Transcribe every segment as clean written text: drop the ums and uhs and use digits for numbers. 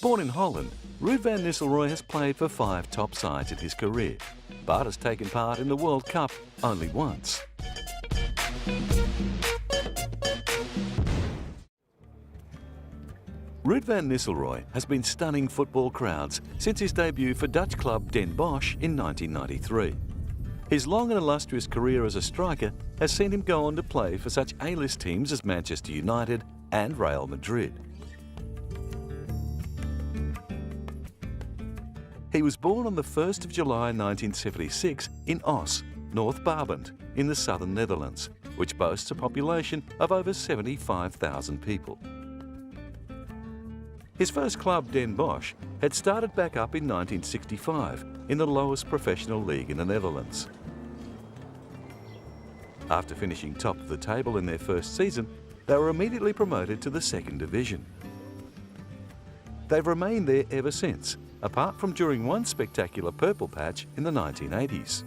Born in Holland, Ruud Van Nistelrooy has played for 5 top sides in his career, but has taken part in the World Cup only once. Ruud Van Nistelrooy has been stunning football crowds since his debut for Dutch club Den Bosch in 1993. His long and illustrious career as a striker has seen him go on to play for such A-list teams as Manchester United and Real Madrid. He was born on the 1st of July 1976 in Os, North Brabant, in the southern Netherlands, which boasts a population of over 75,000 people. His first club, Den Bosch, had started back up in 1965 in the lowest professional league in the Netherlands. After finishing top of the table in their first season, they were immediately promoted to the second division. They've remained there ever since, apart from during one spectacular purple patch in the 1980s.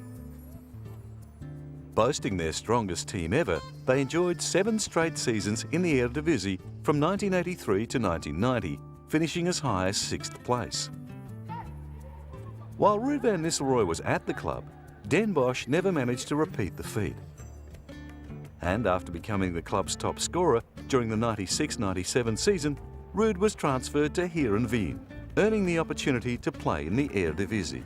Boasting their strongest team ever, they enjoyed 7 straight seasons in the Eredivisie from 1983 to 1990, finishing as high as 6th place. While Ruud Van Nistelrooy was at the club, Den Bosch never managed to repeat the feat. And after becoming the club's top scorer during the 96-97 season, Ruud was transferred to Heerenveen, earning the opportunity to play in the Eredivisie.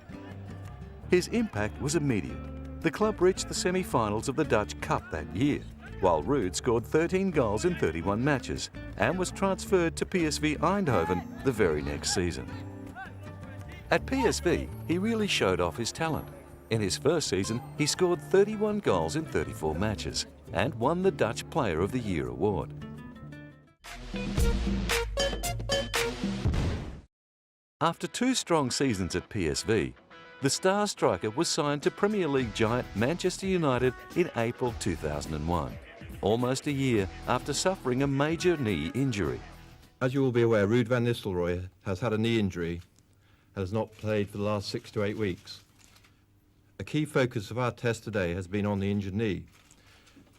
His impact was immediate. The club reached the semi-finals of the Dutch Cup that year, while Ruud scored 13 goals in 31 matches and was transferred to PSV Eindhoven the very next season. At PSV, he really showed off his talent. In his first season, he scored 31 goals in 34 matches and won the Dutch Player of the Year award. After 2 strong seasons at PSV, the star striker was signed to Premier League giant Manchester United in April 2001, almost a year after suffering a major knee injury. As you will be aware, Ruud Van Nistelrooy has had a knee injury and has not played for the last 6 to 8 weeks. A key focus of our test today has been on the injured knee,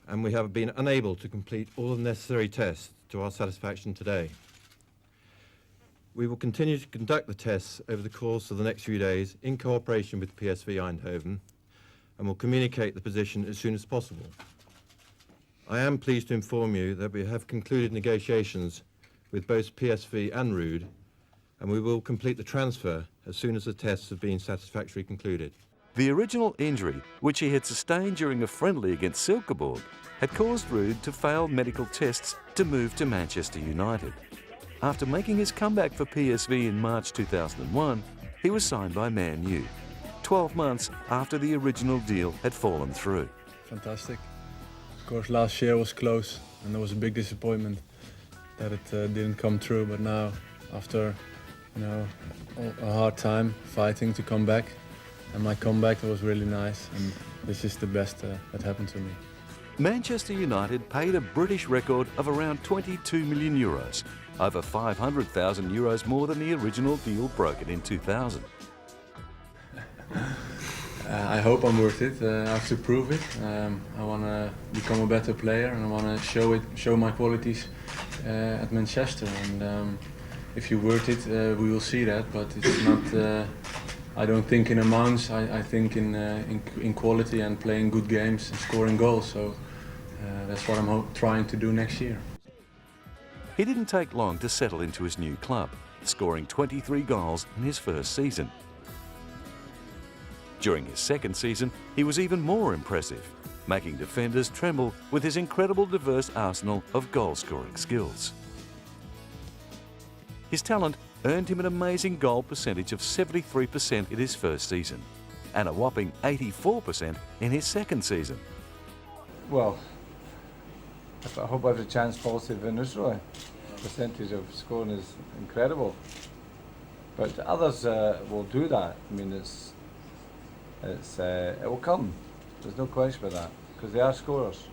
and we have been unable to complete all the necessary tests to our satisfaction today. We will continue to conduct the tests over the course of the next few days in cooperation with PSV Eindhoven, and will communicate the position as soon as possible. I am pleased to inform you that we have concluded negotiations with both PSV and Ruud, and we will complete the transfer as soon as the tests have been satisfactorily concluded. The original injury, which he had sustained during a friendly against Silkeborg, had caused Ruud to fail medical tests to move to Manchester United. After making his comeback for PSV in March 2001, he was signed by Man U, 12 months after the original deal had fallen through. Fantastic. Of course, last year was close and there was a big disappointment that it didn't come through. But now, after a hard time fighting to come back, and my comeback was really nice, and this is the best that happened to me. Manchester United paid a British record of around 22 million euros, over 500,000 euros more than the original deal brokered in 2000. I hope I'm worth it. I have to prove it. I want to become a better player, and I want to show my qualities at Manchester. And if you're worth it, we will see that. But it's not. I don't think in amounts. I think in quality and playing good games and scoring goals. So that's what I'm trying to do next year. He didn't take long to settle into his new club, scoring 23 goals in his first season. During his second season, he was even more impressive, making defenders tremble with his incredible diverse arsenal of goal-scoring skills. His talent earned him an amazing goal percentage of 73% in his first season, and a whopping 84% in his second season. Well, I hope every chance falls to Van Nistelrooy. Percentage of scoring is incredible, but others will do that. I mean, it will come. There's no question about that, because they are scorers.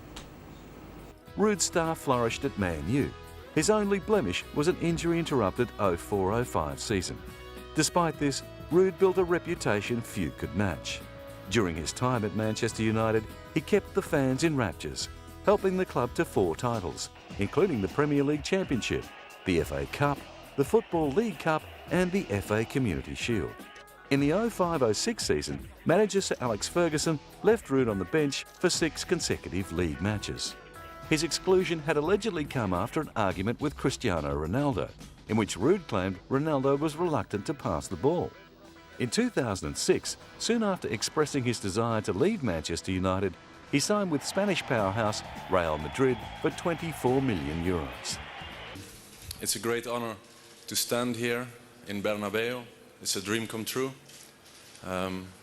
Ruud's star flourished at Man U. His only blemish was an injury-interrupted 04-05 season. Despite this, Ruud built a reputation few could match. During his time at Manchester United, he kept the fans in raptures, helping the club to 4 titles, including the Premier League Championship, the FA Cup, the Football League Cup and the FA Community Shield. In the 05-06 season, manager Sir Alex Ferguson left Ruud on the bench for 6 consecutive league matches. His exclusion had allegedly come after an argument with Cristiano Ronaldo, in which Ruud claimed Ronaldo was reluctant to pass the ball. In 2006, soon after expressing his desire to leave Manchester United, he signed with Spanish powerhouse Real Madrid for €24 million. It's a great honor to stand here in Bernabeu. It's a dream come true.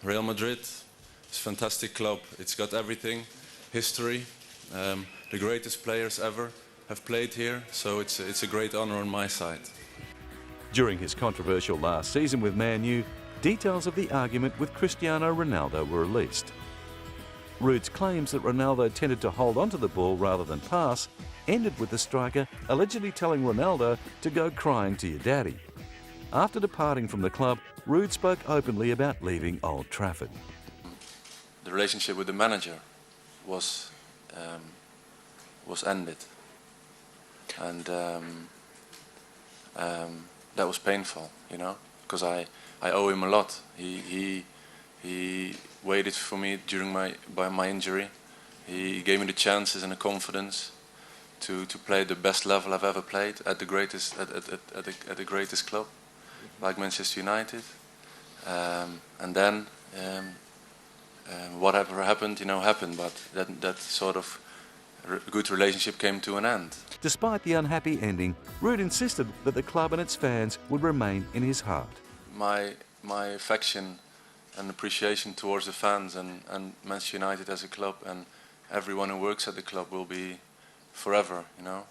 Real Madrid is a fantastic club. It's got everything, history. The greatest players ever have played here, so it's a great honor on my side. During his controversial last season with Man U, details of the argument with Cristiano Ronaldo were released. Ruud's claims that Ronaldo tended to hold onto the ball rather than pass ended with the striker allegedly telling Ronaldo to go crying to your daddy. After departing from the club, Ruud spoke openly about leaving Old Trafford. The relationship with the manager was ended, and that was painful, you know, because I owe him a lot. He waited for me during my injury. He gave me the chances and the confidence to play the best level I've ever played at the greatest at the greatest club, like Manchester United. And then whatever happened, you know, happened. But that sort of good relationship came to an end. Despite the unhappy ending, Ruud insisted that the club and its fans would remain in his heart. My affection and appreciation towards the fans and Manchester United as a club and everyone who works at the club will be forever, you know.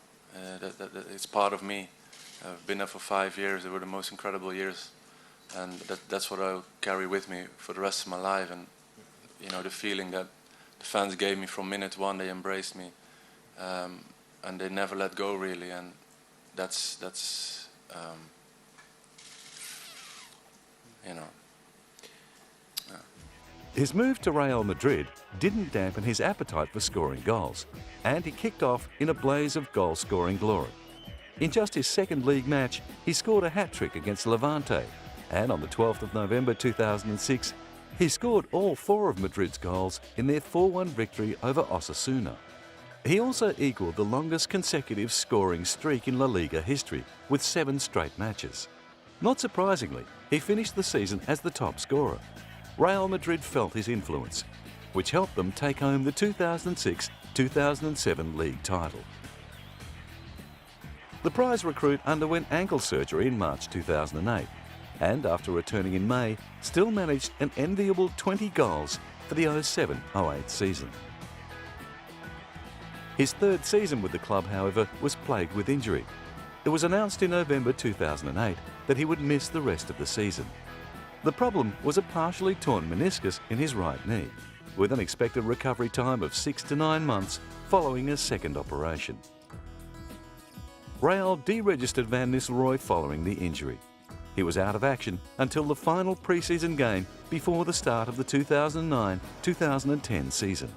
It's part of me. I've been there for 5 years. They were the most incredible years, and that's what I'll carry with me for the rest of my life. And you know, the feeling that the fans gave me from minute one, they embraced me, and they never let go really. And that's you know. His move to Real Madrid didn't dampen his appetite for scoring goals, and he kicked off in a blaze of goal-scoring glory. In just his second league match, he scored a hat-trick against Levante, and on the 12th of November 2006, he scored all 4 of Madrid's goals in their 4-1 victory over Osasuna. He also equalled the longest consecutive scoring streak in La Liga history, with 7 straight matches. Not surprisingly, he finished the season as the top scorer. Real Madrid felt his influence, which helped them take home the 2006-2007 league title. The prize recruit underwent ankle surgery in March 2008, and after returning in May, still managed an enviable 20 goals for the 07-08 season. His 3rd season with the club, however, was plagued with injury. It was announced in November 2008 that he would miss the rest of the season. The problem was a partially torn meniscus in his right knee, with an expected recovery time of 6 to 9 months following a second operation. Real deregistered Van Nistelrooy following the injury. He was out of action until the final pre-season game before the start of the 2009-2010 season.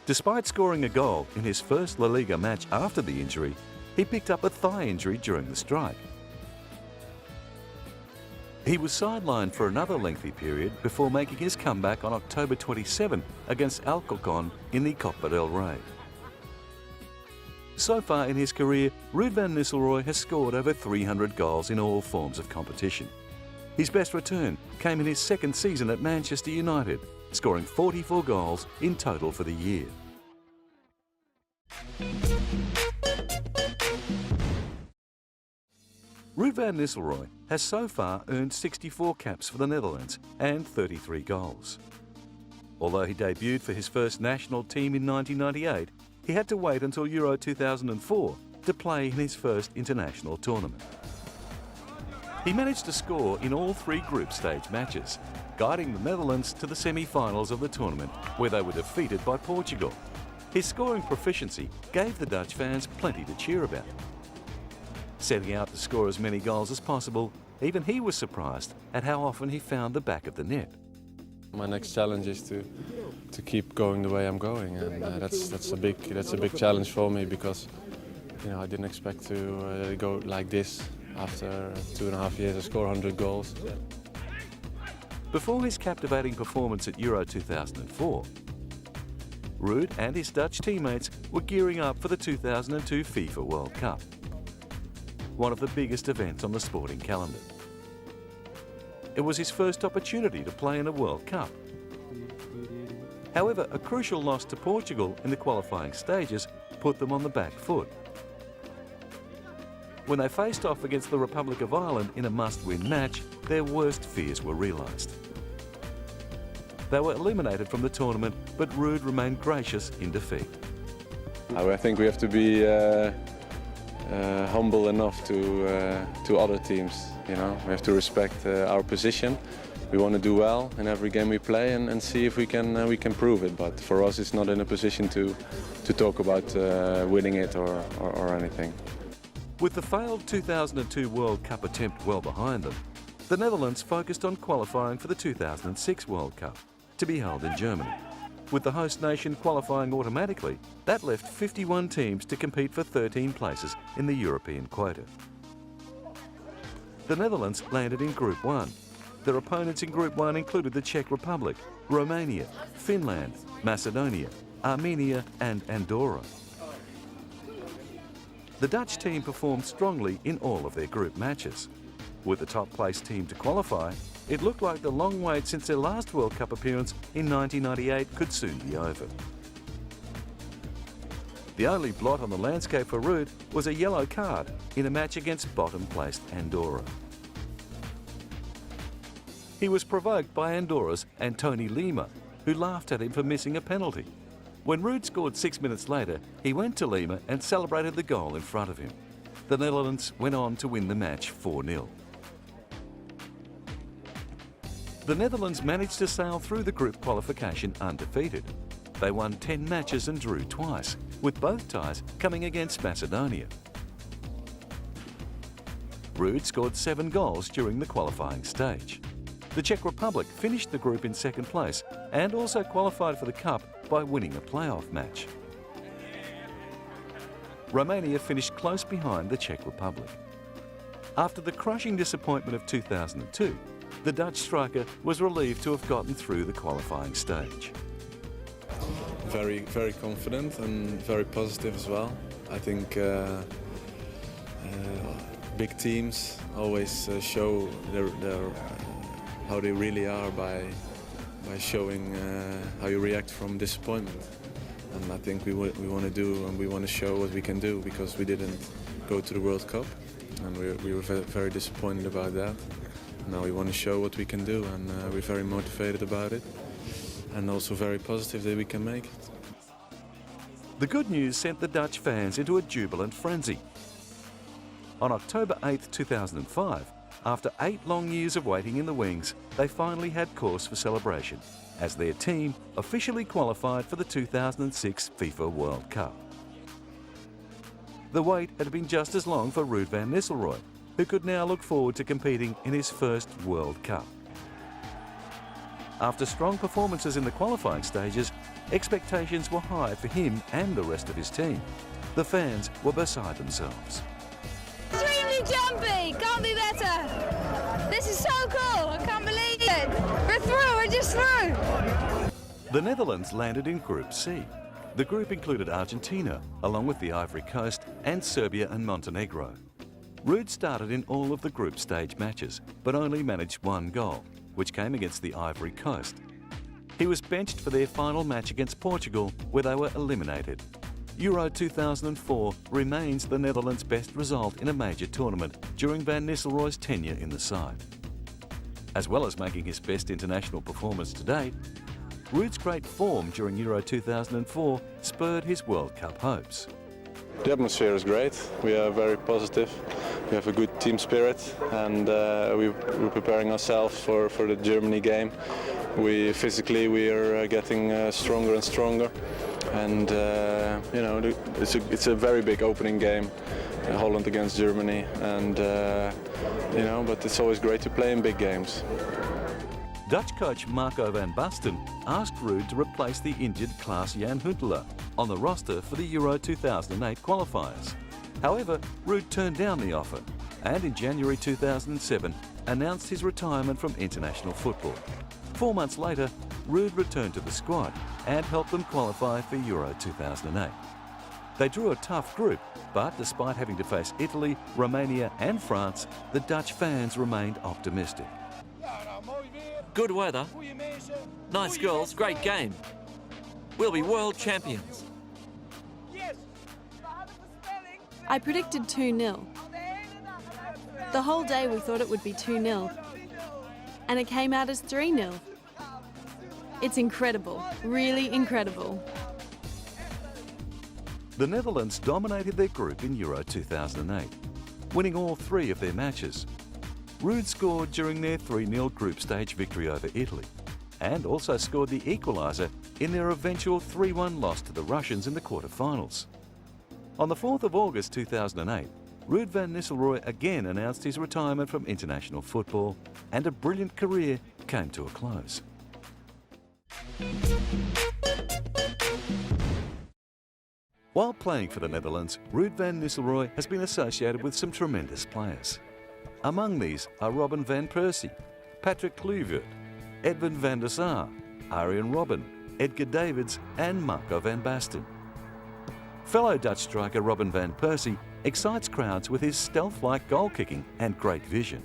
Despite scoring a goal in his first La Liga match after the injury, he picked up a thigh injury during the strike. He was sidelined for another lengthy period before making his comeback on October 27 against Alcorcón in the Copa del Rey. So far in his career, Ruud Van Nistelrooy has scored over 300 goals in all forms of competition. His best return came in his 2nd season at Manchester United, scoring 44 goals in total for the year. Ruud Van Nistelrooy has so far earned 64 caps for the Netherlands and 33 goals. Although he debuted for his first national team in 1998, he had to wait until Euro 2004 to play in his first international tournament. He managed to score in all 3 group stage matches, guiding the Netherlands to the semi-finals of the tournament, where they were defeated by Portugal. His scoring proficiency gave the Dutch fans plenty to cheer about. Setting out to score as many goals as possible, even he was surprised at how often he found the back of the net. My next challenge is to keep going the way I'm going, and that's a big challenge for me, because I didn't expect to go like this after 2.5 years. I score 100 goals. Before his captivating performance at Euro 2004, Ruud and his Dutch teammates were gearing up for the 2002 FIFA World Cup, one of the biggest events on the sporting calendar. It was his first opportunity to play in a World Cup. However, a crucial loss to Portugal in the qualifying stages put them on the back foot. When they faced off against the Republic of Ireland in a must-win match, their worst fears were realised. They were eliminated from the tournament, but Ruud remained gracious in defeat. I think we have to be humble enough to other teams. We have to respect our position. We want to do well in every game we play and see if we can prove it. But for us, it's not in a position to talk about winning it or anything. With the failed 2002 World Cup attempt well behind them, the Netherlands focused on qualifying for the 2006 World Cup, to be held in Germany. With the host nation qualifying automatically, that left 51 teams to compete for 13 places in the European quota. The Netherlands landed in Group 1. Their opponents in Group 1 included the Czech Republic, Romania, Finland, Macedonia, Armenia and Andorra. The Dutch team performed strongly in all of their group matches. With the top-placed team to qualify, it looked like the long wait since their last World Cup appearance in 1998 could soon be over. The only blot on the landscape for Ruud was a yellow card in a match against bottom-placed Andorra. He was provoked by Andorra's Antoni Lima, who laughed at him for missing a penalty. When Ruud scored 6 minutes later, he went to Lima and celebrated the goal in front of him. The Netherlands went on to win the match 4-0. The Netherlands managed to sail through the group qualification undefeated. They won 10 matches and drew twice, with both ties coming against Macedonia. Ruud scored 7 goals during the qualifying stage. The Czech Republic finished the group in second place and also qualified for the Cup by winning a playoff match. Romania finished close behind the Czech Republic. After the crushing disappointment of 2002, the Dutch striker was relieved to have gotten through the qualifying stage. Very, very confident and very positive as well. I think big teams always show how they really are by showing how you react from disappointment. And I think we want to do and we want to show what we can do, because we didn't go to the World Cup and we were very disappointed about that. Now we want to show what we can do, and we're very motivated about it and also very positive that we can make it. The good news sent the Dutch fans into a jubilant frenzy. On October 8, 2005, after 8 long years of waiting in the wings, they finally had cause for celebration, as their team officially qualified for the 2006 FIFA World Cup. The wait had been just as long for Ruud Van Nistelrooy, who could now look forward to competing in his first World Cup. After strong performances in the qualifying stages, expectations were high for him and the rest of his team. The fans were beside themselves. Extremely jumpy, can't be better. This is so cool, I can't believe it. We're through, we're just through. The Netherlands landed in Group C. The group included Argentina, along with the Ivory Coast, and Serbia and Montenegro. Ruud started in all of the group stage matches, but only managed 1 goal, which came against the Ivory Coast. He was benched for their final match against Portugal, where they were eliminated. Euro 2004 remains the Netherlands' best result in a major tournament during Van Nistelrooy's tenure in the side. As well as making his best international performance to date, Ruud's great form during Euro 2004 spurred his World Cup hopes. The atmosphere is great. We are very positive. We have a good team spirit, and we're preparing ourselves for the Germany game. Physically we are getting stronger and stronger, and it's a very big opening game, Holland against Germany, and but it's always great to play in big games. Dutch coach Marco van Basten asked Ruud to replace the injured Klaas-Jan Huntelaar on the roster for the Euro 2008 qualifiers. However, Ruud turned down the offer and in January 2007 announced his retirement from international football. 4 months later, Ruud returned to the squad and helped them qualify for Euro 2008. They drew a tough group, but despite having to face Italy, Romania and France, the Dutch fans remained optimistic. Good weather, nice girls, great game. We'll be world champions. I predicted 2-0. The whole day we thought it would be 2-0. And it came out as 3-0. It's incredible, really incredible. The Netherlands dominated their group in Euro 2008, winning all 3 of their matches. Ruud scored during their 3-0 group stage victory over Italy and also scored the equaliser in their eventual 3-1 loss to the Russians in the quarter-finals. On the 4th of August 2008, Ruud Van Nistelrooy again announced his retirement from international football and a brilliant career came to a close. While playing for the Netherlands, Ruud Van Nistelrooy has been associated with some tremendous players. Among these are Robin van Persie, Patrick Kluivert, Edwin van der Sar, Arjen Robben, Edgar Davids and Marco van Basten. Fellow Dutch striker Robin van Persie excites crowds with his stealth-like goal-kicking and great vision.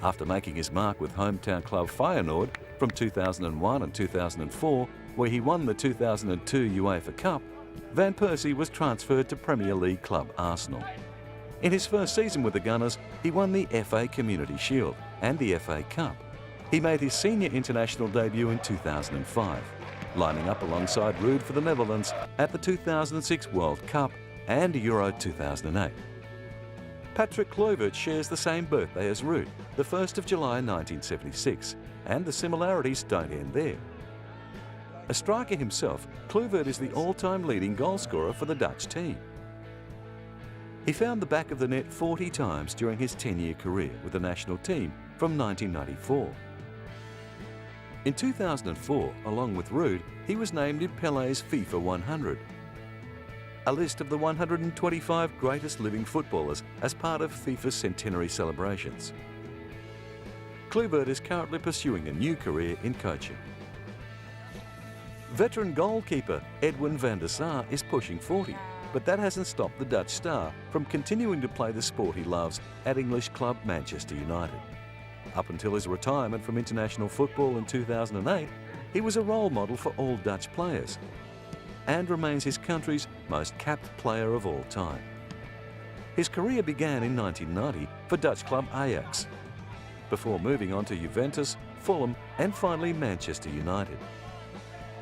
After making his mark with hometown club Feyenoord from 2001 and 2004, where he won the 2002 UEFA Cup, Van Persie was transferred to Premier League club Arsenal. In his first season with the Gunners, he won the FA Community Shield and the FA Cup. He made his senior international debut in 2005, lining up alongside Ruud for the Netherlands at the 2006 World Cup and Euro 2008. Patrick Kluivert shares the same birthday as Ruud, the 1st of July 1976, and the similarities don't end there. A striker himself, Kluivert is the all-time leading goalscorer for the Dutch team. He found the back of the net 40 times during his 10-year career with the national team from 1994. In 2004, along with Ruud, he was named in Pelé's FIFA 100, a list of the 125 greatest living footballers as part of FIFA's centenary celebrations. Kluivert is currently pursuing a new career in coaching. Veteran goalkeeper Edwin van der Sar is pushing 40, but that hasn't stopped the Dutch star from continuing to play the sport he loves at English club Manchester United. Up until his retirement from international football in 2008, he was a role model for all Dutch players and remains his country's most capped player of all time. His career began in 1990 for Dutch club Ajax, before moving on to Juventus, Fulham and finally Manchester United.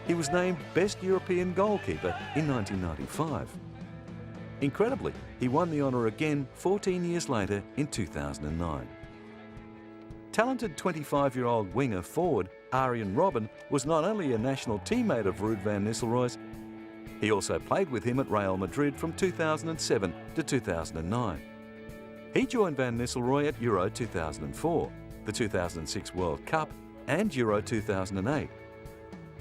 He was named Best European Goalkeeper in 1995. Incredibly, he won the honour again 14 years later in 2009. Talented 25-year-old winger forward Arjen Robben was not only a national teammate of Ruud Van Nistelrooy's, he also played with him at Real Madrid from 2007 to 2009. He joined Van Nistelrooy at Euro 2004, the 2006 World Cup and Euro 2008.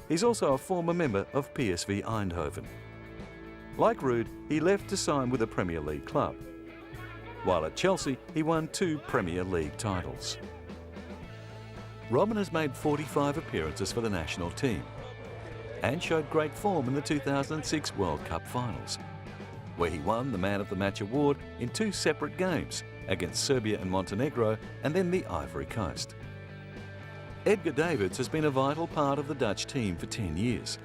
He's also a former member of PSV Eindhoven. Like Ruud, he left to sign with a Premier League club. While at Chelsea, he won 2 Premier League titles. Robben has made 45 appearances for the national team and showed great form in the 2006 World Cup finals, where he won the Man of the Match award in 2 separate games against Serbia and Montenegro and then the Ivory Coast. Edgar Davids has been a vital part of the Dutch team for 10 years,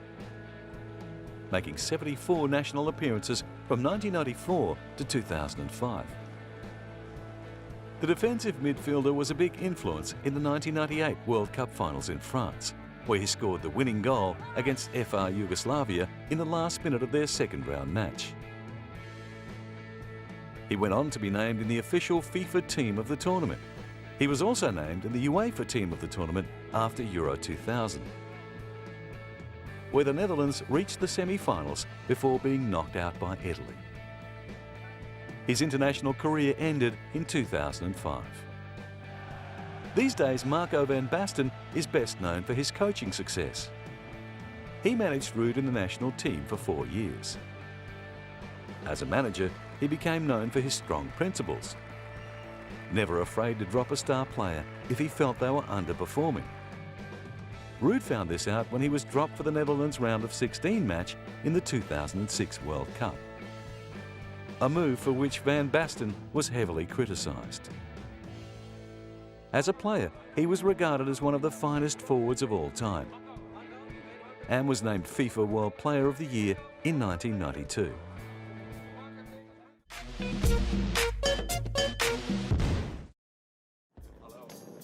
making 74 national appearances from 1994 to 2005. The defensive midfielder was a big influence in the 1998 World Cup finals in France, where he scored the winning goal against FR Yugoslavia in the last minute of their second round match. He went on to be named in the official FIFA team of the tournament. He was also named in the UEFA team of the tournament after Euro 2000, where the Netherlands reached the semi-finals before being knocked out by Italy. His international career ended in 2005. These days, Marco van Basten is best known for his coaching success. He managed Ruud in the national team for 4 years. As a manager, he became known for his strong principles. Never afraid to drop a star player if he felt they were underperforming. Ruud found this out when he was dropped for the Netherlands round of 16 match in the 2006 World Cup. A move for which Van Basten was heavily criticised. As a player, he was regarded as one of the finest forwards of all time and was named FIFA World Player of the Year in 1992.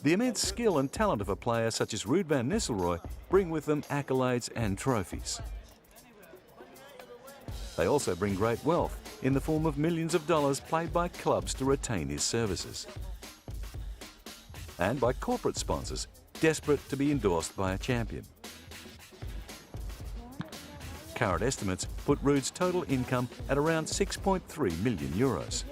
The immense skill and talent of a player such as Ruud Van Nistelrooy bring with them accolades and trophies. They also bring great wealth in the form of millions of dollars paid by clubs to retain his services, and by corporate sponsors desperate to be endorsed by a champion. Current estimates put Ruud's total income at around 6.3 million euros.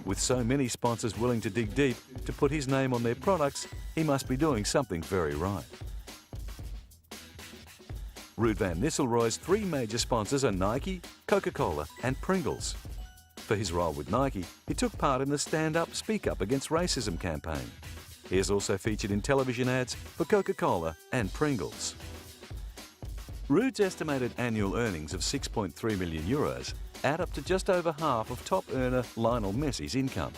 With so many sponsors willing to dig deep to put his name on their products, he must be doing something very right. Ruud Van Nistelrooy's 3 major sponsors are Nike, Coca-Cola and Pringles. For his role with Nike, he took part in the Stand Up, Speak Up Against Racism campaign. He has also featured in television ads for Coca-Cola and Pringles. Ruud's estimated annual earnings of 6.3 million euros add up to just over half of top earner Lionel Messi's income.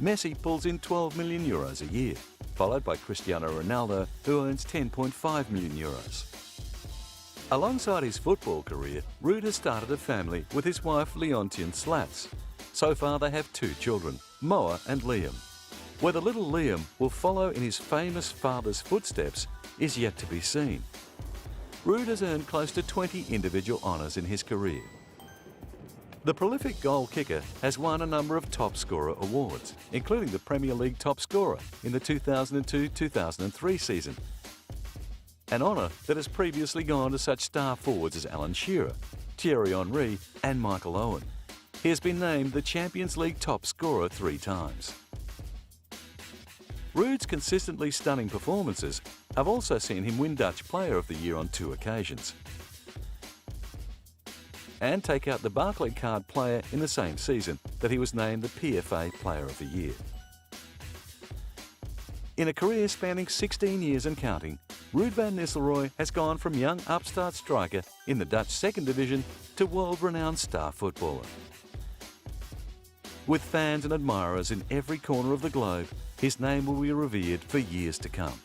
Messi pulls in 12 million euros a year, followed by Cristiano Ronaldo, who earns 10.5 million euros. Alongside his football career, Ruud has started a family with his wife Leontien Slats. So far they have 2 children, Moa and Liam. Whether little Liam will follow in his famous father's footsteps is yet to be seen. Ruud has earned close to 20 individual honours in his career. The prolific goal kicker has won a number of top scorer awards, including the Premier League top scorer in the 2002-2003 season, an honour that has previously gone to such star forwards as Alan Shearer, Thierry Henry and Michael Owen. He has been named the Champions League top scorer 3 times. Ruud's consistently stunning performances have also seen him win Dutch Player of the Year on 2 occasions, and take out the Barclaycard player in the same season that he was named the PFA Player of the Year. In a career spanning 16 years and counting, Ruud Van Nistelrooy has gone from young upstart striker in the Dutch second division to world-renowned star footballer. With fans and admirers in every corner of the globe, his name will be revered for years to come.